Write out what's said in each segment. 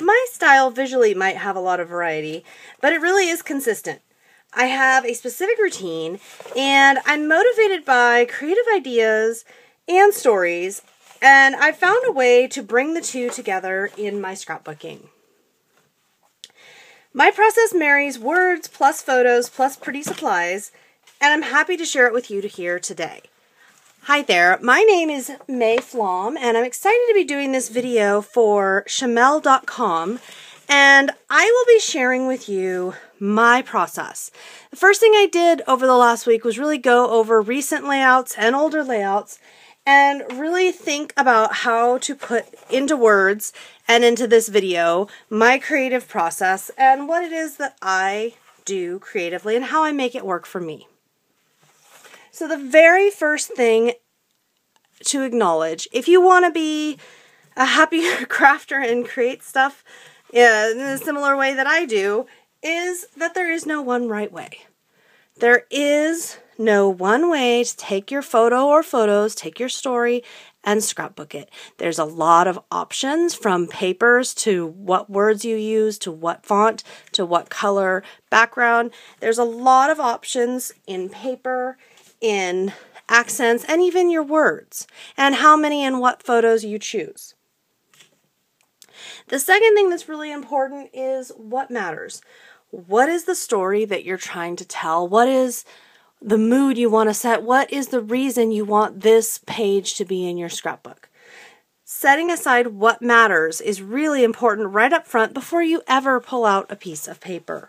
my style visually might have a lot of variety, but it really is consistent. I have a specific routine, and I'm motivated by creative ideas and stories, and I found a way to bring the two together in my scrapbooking. My process marries words plus photos plus pretty supplies, and I'm happy to share it with you here today. Hi there, my name is May Flom, and I'm excited to be doing this video for Shamel.com, and I will be sharing with you my process. The first thing I did over the last week was really go over recent layouts and older layouts and really think about how to put into words and into this video my creative process and what it is that I do creatively and how I make it work for me. So the very first thing to acknowledge, if you want to be a happy crafter and create stuff in a similar way that I do, is that there is no one right way. There is no one way to take your photo or photos, take your story, and scrapbook it. There's a lot of options, from papers to what words you use, to what font, to what color, background. There's a lot of options in paper, in accents, and even your words, and how many and what photos you choose. The second thing that's really important is what matters. What is the story that you're trying to tell? What is the mood you want to set? What is the reason you want this page to be in your scrapbook? Setting aside what matters is really important right up front before you ever pull out a piece of paper.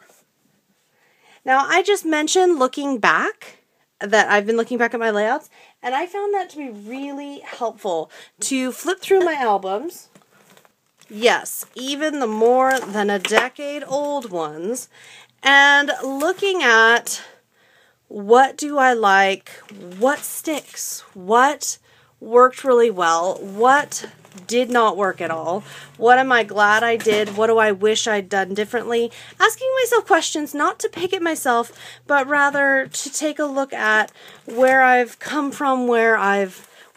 Now, I just mentioned looking back, that I've been looking back at my layouts, and I found that to be really helpful to flip through my albums. Yes, even the more than a decade old ones, and looking at what do I like, what sticks, what worked really well, what did not work at all, what am I glad I did, what do I wish I'd done differently, asking myself questions not to pick at myself, but rather to take a look at where I've come from, where I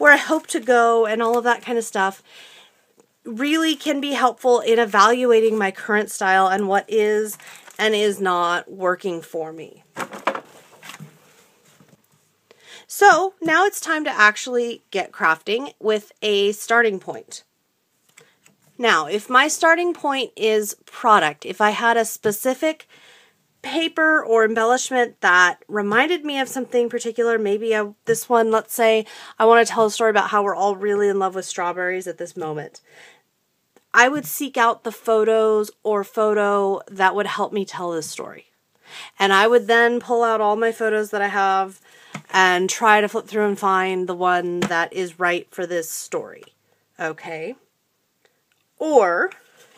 hope to go, and all of that kind of stuff really can be helpful in evaluating my current style and what is and is not working for me. So now it's time to actually get crafting with a starting point. Now, if my starting point is product, if I had a specific paper or embellishment that reminded me of something particular, maybe this one, let's say I want to tell a story about how we're all really in love with strawberries at this moment, I would seek out the photos or photo that would help me tell this story. And I would then pull out all my photos that I have and try to flip through and find the one that is right for this story. Okay? Or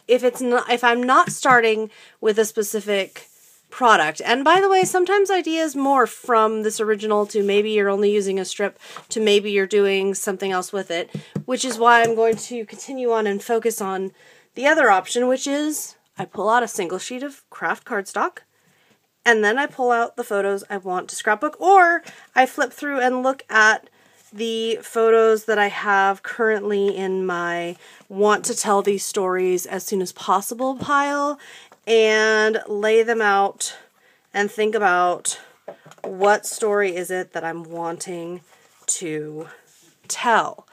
if I'm not starting with a specific product, and by the way, sometimes ideas morph from this original to maybe you're only using a strip to maybe you're doing something else with it, which is why I'm going to continue on and focus on the other option, which is I pull out a single sheet of craft cardstock, and then I pull out the photos I want to scrapbook, or I flip through and look at the photos that I have currently in my want to tell these stories as soon as possible pile and lay them out and think about what story is it that I'm wanting to tell.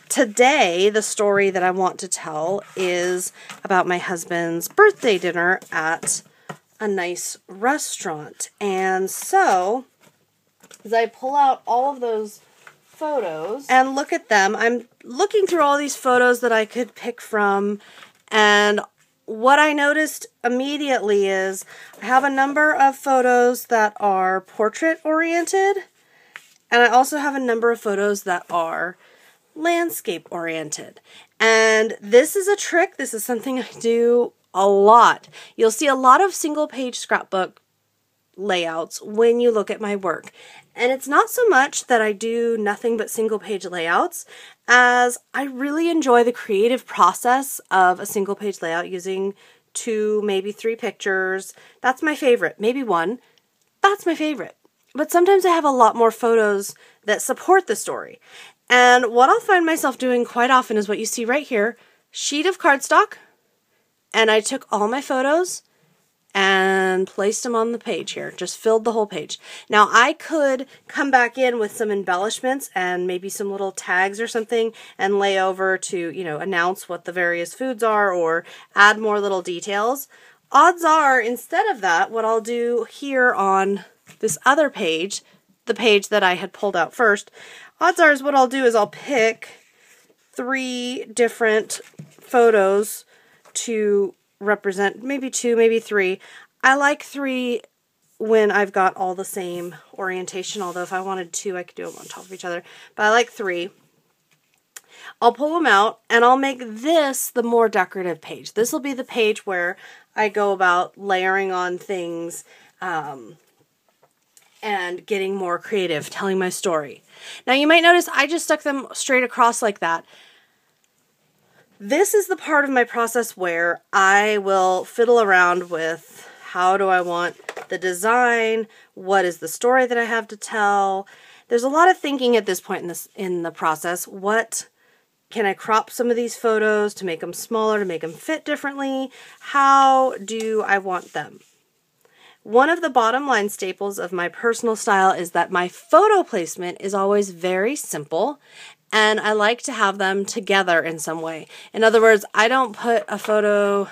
Today, the story that I want to tell is about my husband's birthday dinner at a nice restaurant. And so, as I pull out all of those photos and look at them, I'm looking through all these photos that I could pick from, and what I noticed immediately is I have a number of photos that are portrait oriented, and I also have a number of photos that are landscape oriented. And this is a trick. This is something I do a lot. You'll see a lot of single page scrapbook layouts when you look at my work. And it's not so much that I do nothing but single page layouts, as I really enjoy the creative process of a single page layout using 2, maybe 3 pictures. That's my favorite. Maybe 1. That's my favorite. But sometimes I have a lot more photos that support the story. And what I'll find myself doing quite often is what you see right here: sheet of cardstock, and I took all my photos and placed them on the page here. Just filled the whole page. Now I could come back in with some embellishments and maybe some little tags or something and lay over to, you know, announce what the various foods are or add more little details. Odds are, instead of that, what I'll do here on this other page, the page that I had pulled out first, odds are is what I'll do is I'll pick 3 different photos to represent, maybe 2, maybe 3. I like 3 when I've got all the same orientation, although if I wanted 2, I could do them on top of each other. But I like 3. I'll pull them out and I'll make this the more decorative page. This will be the page where I go about layering on things and getting more creative, telling my story. Now you might notice I just stuck them straight across like that. This is the part of my process where I will fiddle around with how do I want the design, what is the story that I have to tell. There's a lot of thinking at this point in the process. What can I crop some of these photos to make them smaller, to make them fit differently? How do I want them? One of the bottom line staples of my personal style is that my photo placement is always very simple, and I like to have them together in some way. In other words, I don't put a photo,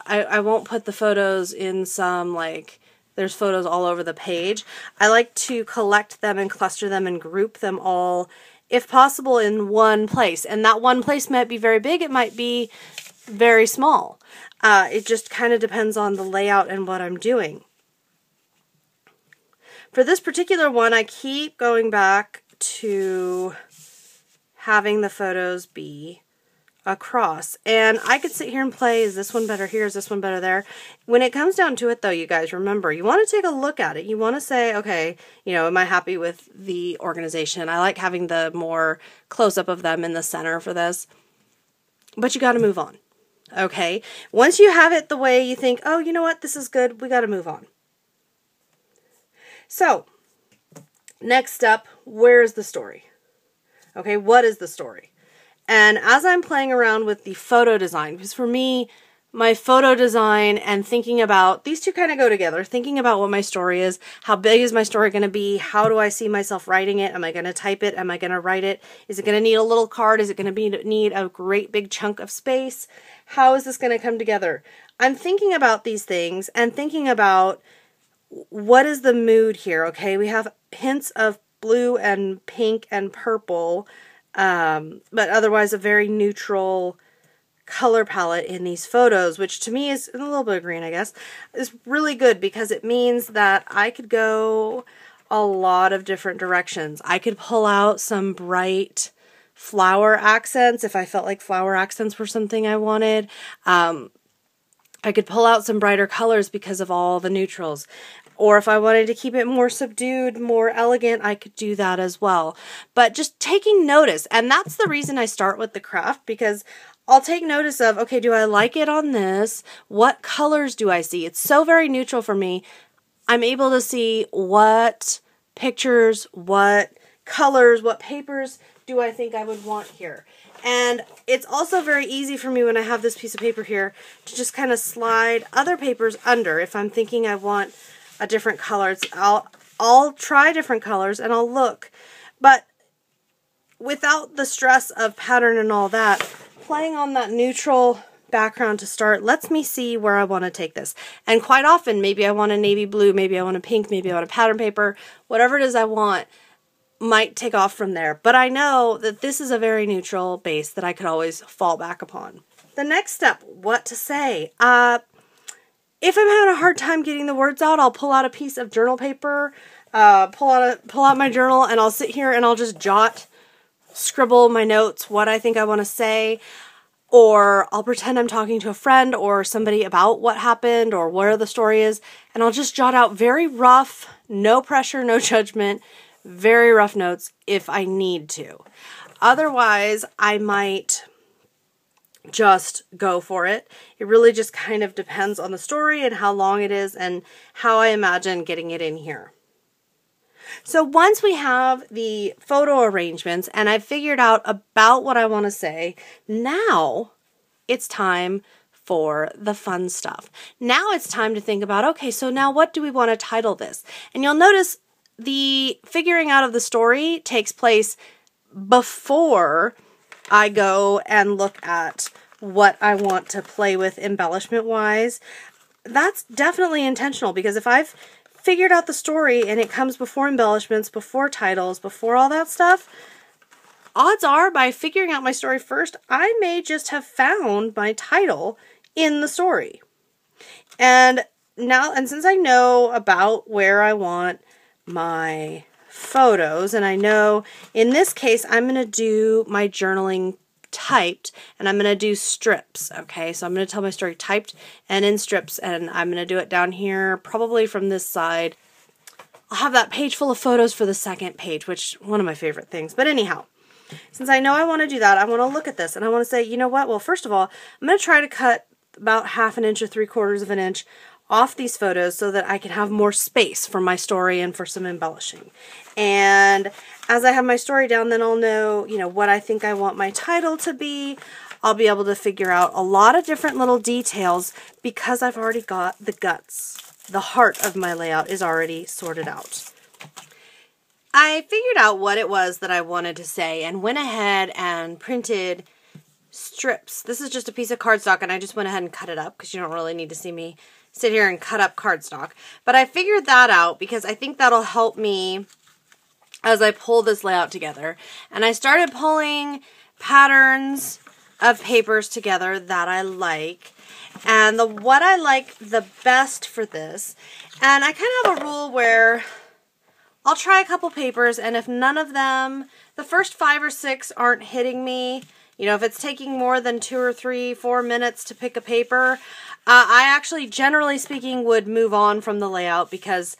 I won't put the photos in some, like, there's photos all over the page. I like to collect them and cluster them and group them all, if possible, in one place. And that one place might be very big, it might be very small. It just kind of depends on the layout and what I'm doing. For this particular one, I keep going back to having the photos be across. And I could sit here and play, is this one better here, is this one better there? When it comes down to it though, you guys, remember, you want to take a look at it. You want to say, okay, you know, am I happy with the organization? I like having the more close-up of them in the center for this. But you got to move on. Okay? Once you have it the way you think, oh, you know what, this is good, we got to move on. So, next up, where's the story? Okay, what is the story? And as I'm playing around with the photo design, because for me, my photo design and thinking about, these two kind of go together, thinking about what my story is, how big is my story going to be, how do I see myself writing it, am I going to type it, am I going to write it, is it going to need a little card, is it going to need a great big chunk of space, how is this going to come together? I'm thinking about these things and thinking about what is the mood here, okay? We have hints of blue and pink and purple, but otherwise a very neutral color palette in these photos, which to me is a little bit of green, I guess, is really good because it means that I could go a lot of different directions. I could pull out some bright flower accents if I felt like flower accents were something I wanted. I could pull out some brighter colors because of all the neutrals. Or if I wanted to keep it more subdued, more elegant, I could do that as well. But just taking notice, and that's the reason I start with the craft, because I'll take notice of, okay, do I like it on this? What colors do I see? It's so very neutral for me. I'm able to see what pictures, what colors, what papers do I think I would want here. And it's also very easy for me when I have this piece of paper here to just kind of slide other papers under. If I'm thinking I want a different color, I'll try different colors and I'll look. But without the stress of pattern and all that, playing on that neutral background to start lets me see where I want to take this. And quite often, maybe I want a navy blue, maybe I want a pink, maybe I want a pattern paper, whatever it is I want might take off from there. But I know that this is a very neutral base that I could always fall back upon. The next step, what to say. If I'm having a hard time getting the words out, I'll pull out a piece of journal paper, pull out my journal, and I'll sit here and I'll just scribble my notes, what I think I want to say, or I'll pretend I'm talking to a friend or somebody about what happened or where the story is, and I'll just jot out very rough, no pressure, no judgment, very rough notes if I need to. Otherwise, I might just go for it. It really just kind of depends on the story and how long it is and how I imagine getting it in here. So once we have the photo arrangements and I've figured out about what I want to say, now it's time for the fun stuff. Now it's time to think about, okay, so now what do we want to title this? And you'll notice the figuring out of the story takes place before I go and look at what I want to play with embellishment wise. That's definitely intentional, because if I've figured out the story and it comes before embellishments, before titles, before all that stuff, odds are by figuring out my story first, I may just have found my title in the story. And since I know about where I want my photos, and I know in this case I'm going to do my journaling typed, and I'm going to do strips. Okay, so I'm going to tell my story typed and in strips, and I'm going to do it down here probably from this side. I'll have that page full of photos for the second page, which one of my favorite things. But anyhow, since I know I want to do that, I want to look at this and I want to say, you know what? Well, first of all, I'm going to try to cut about 1/2 inch or 3/4 inch off these photos so that I can have more space for my story and for some embellishing. And as I have my story down, then I'll know, what I think I want my title to be. I'll be able to figure out a lot of different little details because I've already got the guts. The heart of my layout is already sorted out. I figured out what it was that I wanted to say and went ahead and printed strips. This is just a piece of cardstock, and I just went ahead and cut it up because you don't really need to see me sit here and cut up cardstock. But I figured that out because I think that'll help me as I pull this layout together. And I started pulling patterns of papers together that I like. And what I like the best for this, and I kind of have a rule where I'll try a couple papers, and if none of them, the first 5 or 6 aren't hitting me, if it's taking more than 2 or 3, 4 minutes to pick a paper, I actually, generally speaking, would move on from the layout because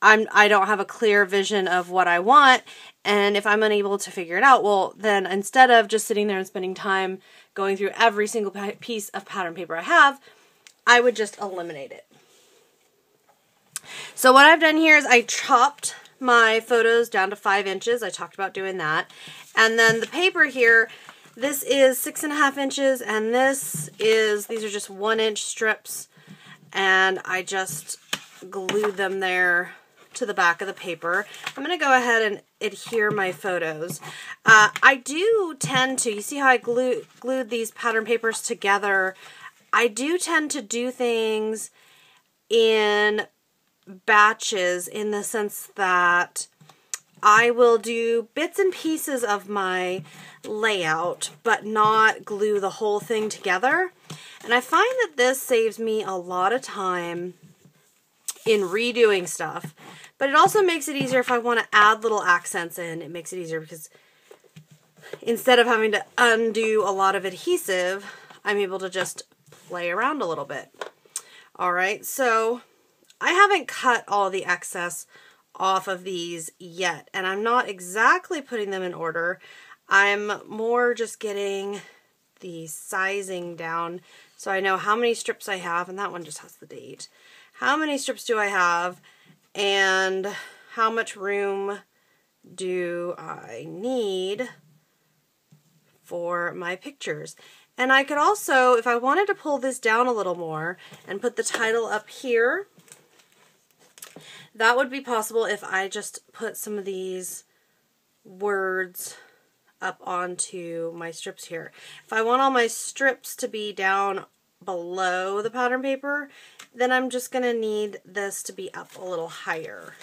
I don't have a clear vision of what I want. And if I'm unable to figure it out, well, then instead of just sitting there and spending time going through every single piece of pattern paper I have, I would just eliminate it. So what I've done here is I chopped my photos down to 5 inches. I talked about doing that. And then the paper here, this is 6.5 inches, and these are just 1-inch strips, and I just glued them there to the back of the paper. I'm going to go ahead and adhere my photos. I do tend to, you see how I glued these pattern papers together? I do tend to do things in batches in the sense that I will do bits and pieces of my layout, but not glue the whole thing together. And I find that this saves me a lot of time in redoing stuff, but it also makes it easier if I want to add little accents in. It makes it easier because instead of having to undo a lot of adhesive, I'm able to just play around a little bit. All right, so I haven't cut all the excess off of these yet, and I'm not exactly putting them in order. I'm more just getting the sizing down so I know how many strips I have, and that one just has the date. How many strips do I have, and how much room do I need for my pictures? And I could also, if I wanted to pull this down a little more and put the title up here, that would be possible if I just put some of these words up onto my strips here. If I want all my strips to be down below the pattern paper, then I'm just going to need this to be up a little higher.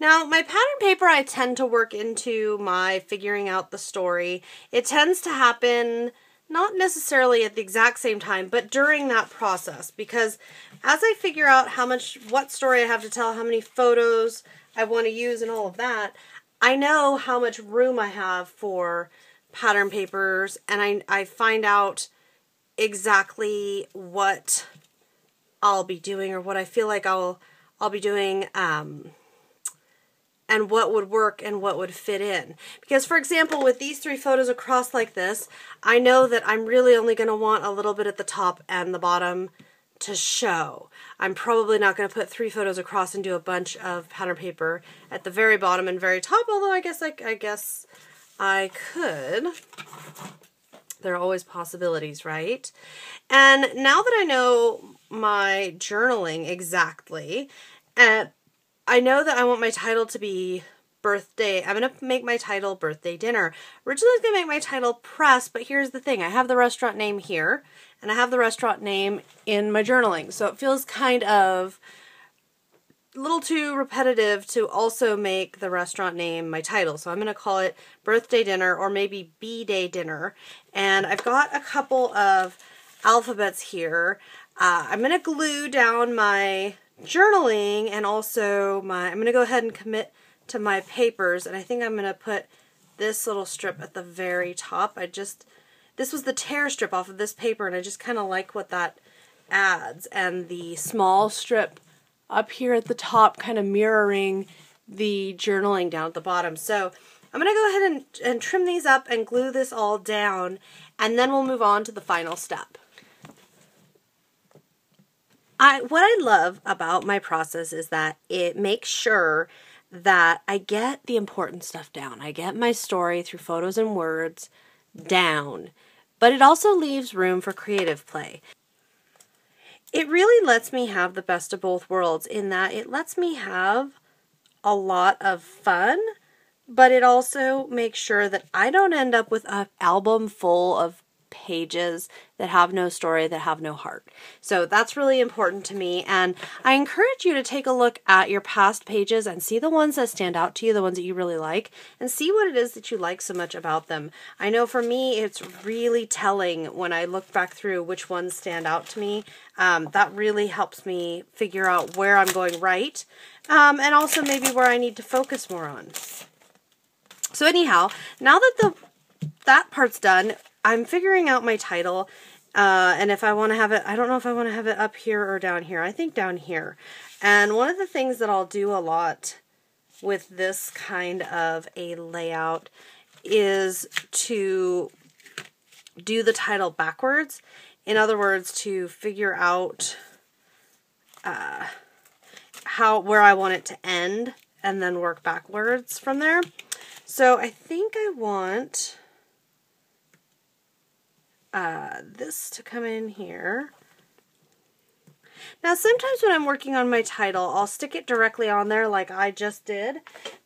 Now, my pattern paper, I tend to work into my figuring out the story. It tends to happen not necessarily at the exact same time, but during that process, because as I figure out what story I have to tell, how many photos I want to use and all of that, I know how much room I have for pattern papers, and I find out exactly what I'll be doing or what I feel like I'll be doing, and what would work and what would fit in. Because, for example, with these 3 photos across like this, I know that I'm really only going to want a little bit at the top and the bottom to show. I'm probably not going to put 3 photos across and do a bunch of pattern paper at the very bottom and very top, although I guess I could. There are always possibilities, right? And now that I know my journaling exactly, and I know that I want my title to be birthday. I'm going to make my title birthday dinner. Originally I was going to make my title press, but here's the thing. I have the restaurant name here, and I have the restaurant name in my journaling. So it feels kind of a little too repetitive to also make the restaurant name my title. So I'm going to call it birthday dinner, or maybe B-day dinner. And I've got a couple of alphabets here. I'm going to glue down my journaling, and also I'm going to go ahead and commit to my papers. And I think I'm going to put this little strip at the very top. This was the tear strip off of this paper, and I just kind of like what that adds. And the small strip up here at the top, kind of mirroring the journaling down at the bottom. So I'm going to go ahead and trim these up and glue this all down, and then we'll move on to the final step. What I love about my process is that it makes sure that I get the important stuff down. I get my story through photos and words down, but it also leaves room for creative play. It really lets me have the best of both worlds in that it lets me have a lot of fun, but it also makes sure that I don't end up with an album full of pages that have no story, that have no heart. So that's really important to me, and I encourage you to take a look at your past pages and see the ones that stand out to you, the ones that you really like, and see what it is that you like so much about them. I know for me it's really telling when I look back through which ones stand out to me. That really helps me figure out where I'm going right, and also maybe where I need to focus more on. So anyhow, now that that part's done, I'm figuring out my title, and if I want to have it, I don't know if I want to have it up here or down here. I think down here. And one of the things that I'll do a lot with this kind of a layout is to do the title backwards. In other words, to figure out where I want it to end, and then work backwards from there. So I think I want this to come in here. Now sometimes when I'm working on my title, I'll stick it directly on there like I just did,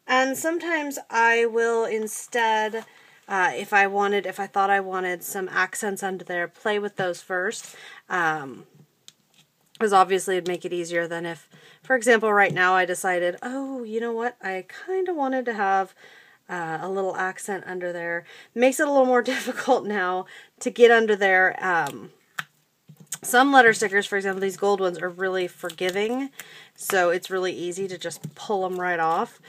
and sometimes I will instead, if I thought I wanted some accents under there, play with those first, because obviously it'd make it easier than if, for example, right now I decided, oh, you know what, I kind of wanted to have a little accent under there. Makes it a little more difficult now to get under there. Some letter stickers, for example, these gold ones, are really forgiving, so it's really easy to just pull them right off.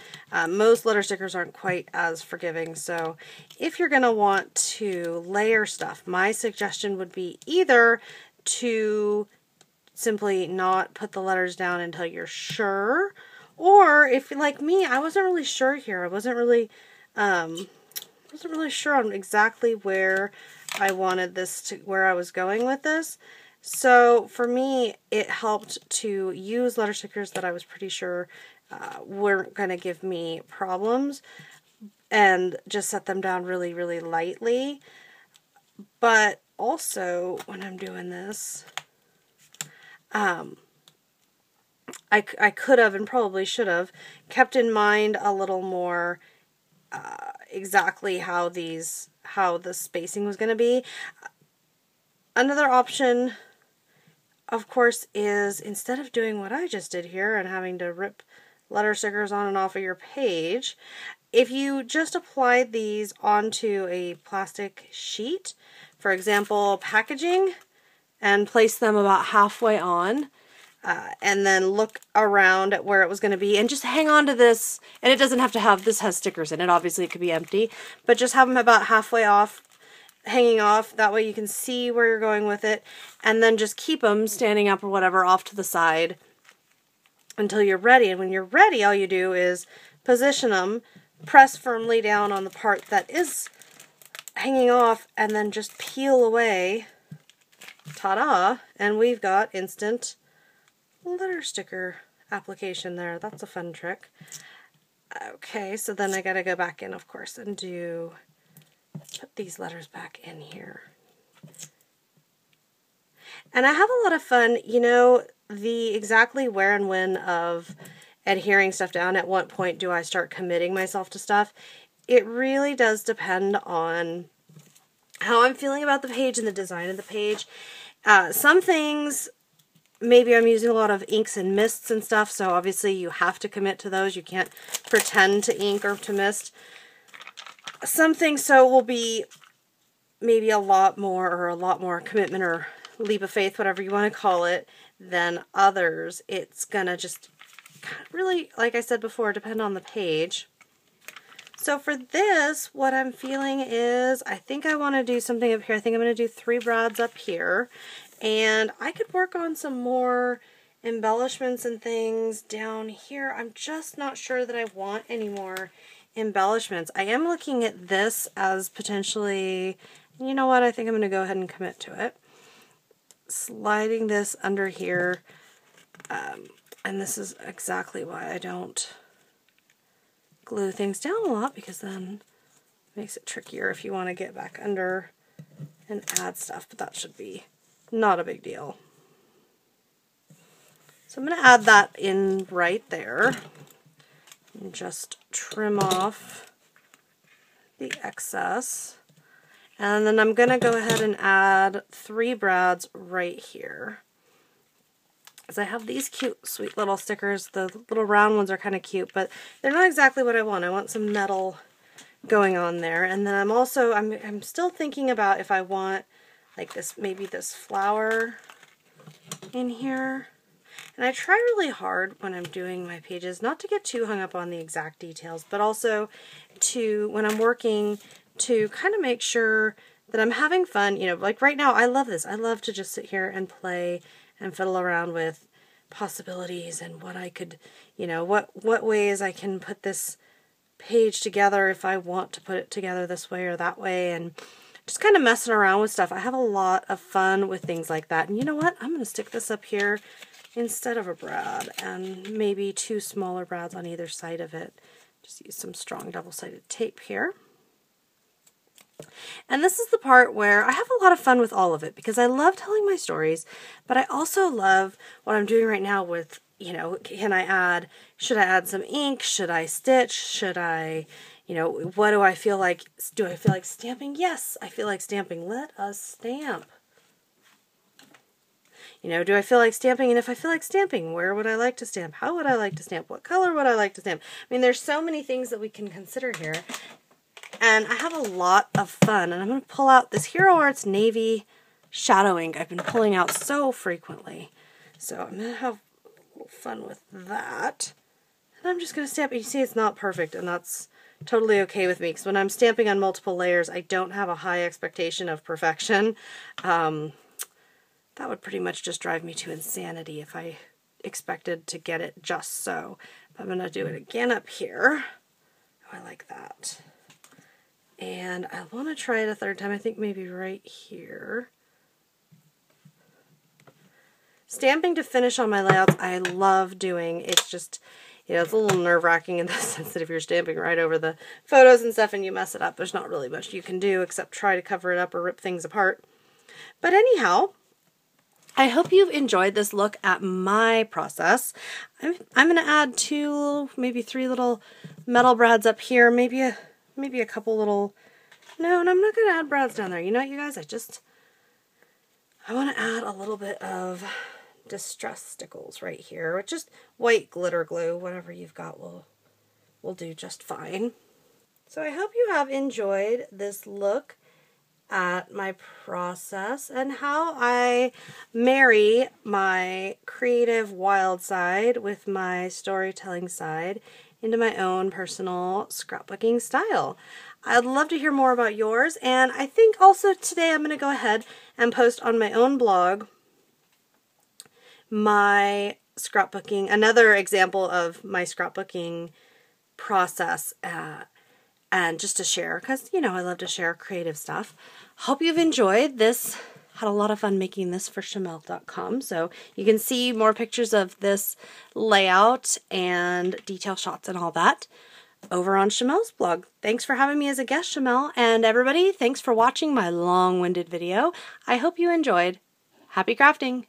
Most letter stickers aren't quite as forgiving, so if you're going to want to layer stuff, my suggestion would be either to simply not put the letters down until you're sure, or if, like me, I wasn't really sure here. I wasn't really sure on exactly where I wanted this to, where I was going with this. So for me, it helped to use letter stickers that I was pretty sure weren't going to give me problems, and just set them down really, really lightly. But also, when I'm doing this, I could have, and probably should have, kept in mind a little more exactly how the spacing was going to be. Another option, of course, is instead of doing what I just did here and having to rip letter stickers on and off of your page, if you just applied these onto a plastic sheet, for example, packaging, and place them about halfway on, and then look around at where it was going to be, and just hang on to this, and it doesn't have to have, this has stickers in it, obviously it could be empty, but just have them about halfway off, hanging off, that way you can see where you're going with it, and then just keep them standing up or whatever off to the side until you're ready. And when you're ready, all you do is position them, press firmly down on the part that is hanging off, and then just peel away. Ta-da! And we've got instant letter sticker application there. That's a fun trick. Okay, so then I gotta go back in, of course, and put these letters back in here. And I have a lot of fun, you know, the exactly where and when of adhering stuff down. At what point do I start committing myself to stuff? It really does depend on how I'm feeling about the page and the design of the page. Some things, maybe I'm using a lot of inks and mists and stuff, so obviously you have to commit to those. You can't pretend to ink or to mist. Some things, so will be maybe a lot more commitment or leap of faith, whatever you want to call it, than others. It's gonna just really, like I said before, depend on the page. So for this, what I'm feeling is, I think I want to do something up here. I think I'm going to do 3 brads up here. And I could work on some more embellishments and things down here. I'm just not sure that I want any more embellishments. I am looking at this as potentially, you know what, I think I'm going to go ahead and commit to it. Sliding this under here. And this is exactly why I don't glue things down a lot, because then it makes it trickier if you want to get back under and add stuff, but that should be not a big deal. So I'm going to add that in right there and just trim off the excess. And then I'm going to go ahead and add 3 brads right here. Because I have these cute, sweet little stickers. The little round ones are kind of cute, but they're not exactly what I want. I want some metal going on there. And then I'm still thinking about if I want like this, maybe this flower in here. And I try really hard when I'm doing my pages not to get too hung up on the exact details, but also to, when I'm working, to kind of make sure that I'm having fun. You know, like right now, I love this. I love to just sit here and play and fiddle around with possibilities and what I could, you know, what ways I can put this page together if I want to put it together this way or that way, and just kind of messing around with stuff. I have a lot of fun with things like that. And you know what? I'm going to stick this up here instead of a brad, and maybe 2 smaller brads on either side of it. Just use some strong double-sided tape here. And this is the part where I have a lot of fun with all of it, because I love telling my stories, but I also love what I'm doing right now with, you know, should I add some ink? Should I stitch? Should I, you know, what do I feel like? Do I feel like stamping? Yes, I feel like stamping. Let us stamp. You know, do I feel like stamping? And if I feel like stamping, where would I like to stamp? How would I like to stamp? What color would I like to stamp? I mean, there's so many things that we can consider here. And I have a lot of fun. And I'm going to pull out this Hero Arts Navy shadow ink I've been pulling out so frequently. So I'm going to have a little fun with that. And I'm just going to stamp. You see, it's not perfect, and that's totally okay with me, because when I'm stamping on multiple layers, I don't have a high expectation of perfection. That would pretty much just drive me to insanity if I expected to get it just so. I'm going to do it again up here. Oh, I like that. And I want to try it a 3rd time. I think maybe right here. Stamping to finish on my layouts, I love doing. It's just, you know, it's a little nerve-wracking in the sense that if you're stamping right over the photos and stuff and you mess it up, there's not really much you can do except try to cover it up or rip things apart. But anyhow, I hope you've enjoyed this look at my process. I'm going to add 2, maybe 3 little metal brads up here, maybe a couple little, no, and I'm not going to add brads down there. You know what, you guys, I want to add a little bit of distress stickles right here, with just white glitter glue. Whatever you've got will do just fine. So I hope you have enjoyed this look at my process and how I marry my creative wild side with my storytelling side into my own personal scrapbooking style. I'd love to hear more about yours, and I think also today I'm going to go ahead and post on my own blog my scrapbooking, another example of my scrapbooking process, and just to share, because, you know, I love to share creative stuff. Hope you've enjoyed this. Had a lot of fun making this for Shamel.com, so you can see more pictures of this layout and detail shots and all that. over on Shamel's blog. Thanks for having me as a guest, Shamel. And everybody, thanks for watching my long-winded video. I hope you enjoyed. Happy crafting!